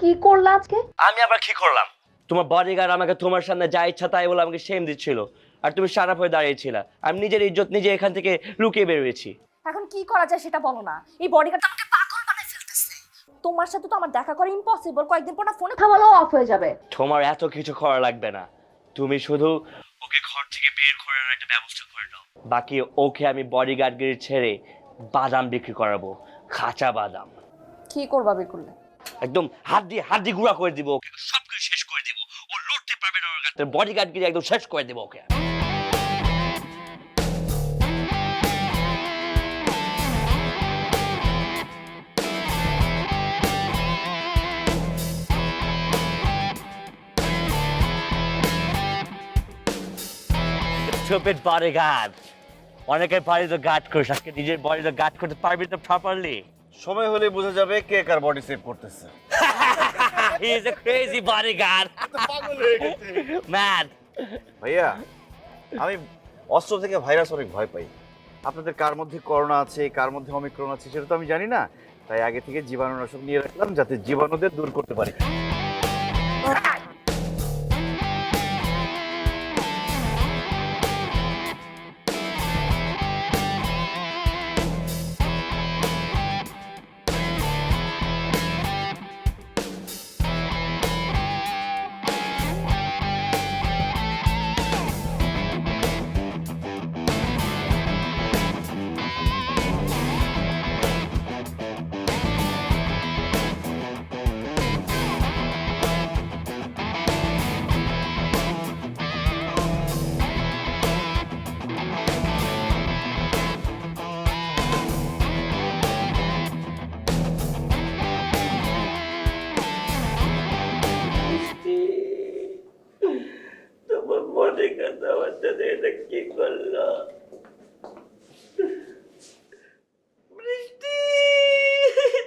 কি করলা আজকে? আমি আবার কি করলাম? তোমার বডিগার্ড আমাকে তোমার সামনে যা ইচ্ছা তাই বলে আমাকে শেম দিচ্ছিল, আর তুমি সারা হয়ে দাঁড়িয়েছিলা। আমি নিজের ইজ্জত নিজে এখান থেকে লুকিয়ে বেরিয়েছি। এখন কি করা যায় সেটা বলো না। এই বডিগার্ড আমাকে পাগল বানায় ফেলতেছে। তোমার সাথে তো আমার দেখা করা ইম্পসিবল। কয়েকদিন পর না ফোনে থামালেও অফ হয়ে যাবে। তোমার এত কিছু করা লাগবে না, তুমি শুধু ওকে ঘর থেকে বের করে আনার একটা ব্যবস্থা করে দাও। বাকি ওকে আমি বডিগার্ডগিরি ছেড়ে বাদাম বিক্রি করাবো, কাঁচা বাদাম। কি করবা বিকুলে? একদম হাত দিয়ে গুঁড়া করে দিব, ওকে সবকিছু শেষ করে দিব। ও লড়তে পারবে না, ওর বডিগার্ডগিরি একদম শেষ করে দিব ওকে। Stupid bodyguard. অনেকের বাড়ি তো গার্ড করিস, আজকে নিজের বডি তো গার্ড করতে পারবি তো প্রপারলি। সময় হলে বোঝা যাবে কে কার বডি সেভ করতেছে। He is a crazy bodyguard. পাগল হয়ে গেছে Mad. ভাইয়া, আমি অস্ত্র থেকে ভাইরাস অনেক ভয় পাই। আপনাদের কার মধ্যে করোনা আছে, কার মধ্যে ওমিক্রন আছে সেটা তো আমি জানি না, তাই আগে থেকে জীবাণুনাশক নিয়ে রাখলাম যাতে জীবাণুদের দূর করতে পারি। তোমার bodyguard আমার সাথে এটা কি করলো? বৃষ্টি,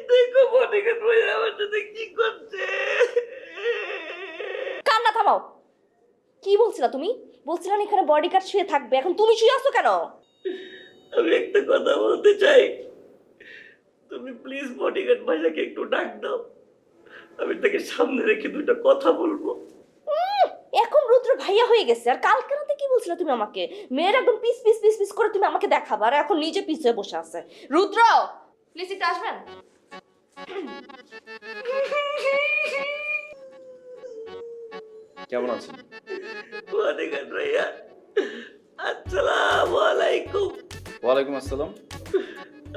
দেখো bodyguard ভাই আমার সাথে কি করছে। কান্না থামাও। কি বলছিলা তুমি? বলছিলা না এখানে বডিগার্ড শুয়ে থাকবে, এখন তুমি শুয়ে আছো কেন? আমি একটা কথা বলতে চাই, তুমি প্লিজ বডিগার্ড ভাইয়াকে একটু ডাক দাও, আমি তাকে সামনে রেখে দুটো কথা বলবো। এখন রুদ্র ভাইয়া হয়ে গেছে, আর কালকে রাতে কি বলছিলা তুমি আমাকে? মেয়ের একদম পিস পিস পিস পিস করে তুমি আমাকে দেখাবা, আর এখন নিজে পিস হয়ে বসে আছে। রুদ্র প্লিজ একটু আসবেন। কেমন আছেন? বডিগার্ড ভাইয়া, আসসালামু আলাইকুম। ওয়ালাইকুম আসসালাম।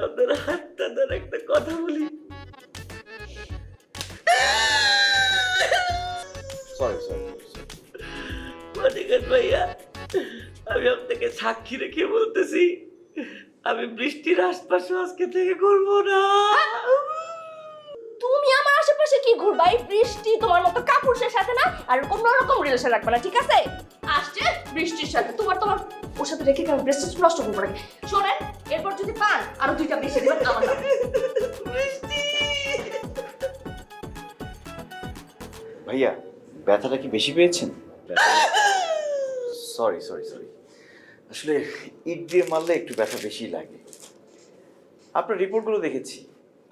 আপনার হাতটা ধরে একটা কথা বলি। Sorry sorry. বডিগার্ড ভাইয়া, আমি আপনাকে সাক্ষী রেখে বলতেছি, আমি বৃষ্টির আশপাশে আজকে থেকে করবো না। তুমি আমার আশেপাশে কি ঘুরবা? এই বৃষ্টি তোমার মতো কাপুরুষের সাথে না, আর কোনো রকম রিলেশন রাখবে না, ঠিক আছে? আসছে বৃষ্টির সাথে, তোমার ওর সাথে রেখে কেন ব্রেসলেট নষ্ট করবো নাকি? শোনেন, এরপর যদি পান আরো দুইটা বেশি দেবেন আমার নামে। ভাইয়া, ব্যথাটা কি বেশি পেয়েছেন? সরি সরি সরি, আসলে ইট দিয়ে মারলে একটু ব্যথা বেশি লাগে। আপনার রিপোর্টগুলো দেখেছি,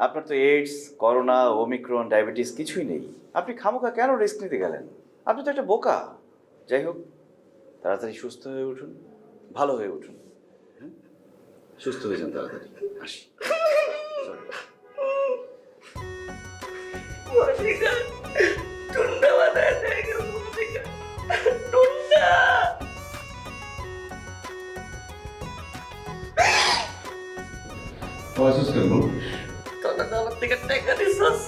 আপনার তো এইডস, করোনা, ওমিক্রন, ডায়াবেটিস কিছুই নেই। আপনি খামোখা কেন রিস্ক নিতে গেলেন? আপনি তো একটা বোকা। যাই হোক, তাড়াতাড়ি সুস্থ হয়ে উঠুন, ভালো হয়ে উঠুন। সুস্থ হয়ে যান তাড়াতাড়ি। আসি। Sorry. বডিগার্ড, টুন্ডা বানায় দেয় গো বডিগার্ড, টুন্ডা। তোরা তো আমার থেকে টাকা নিছস।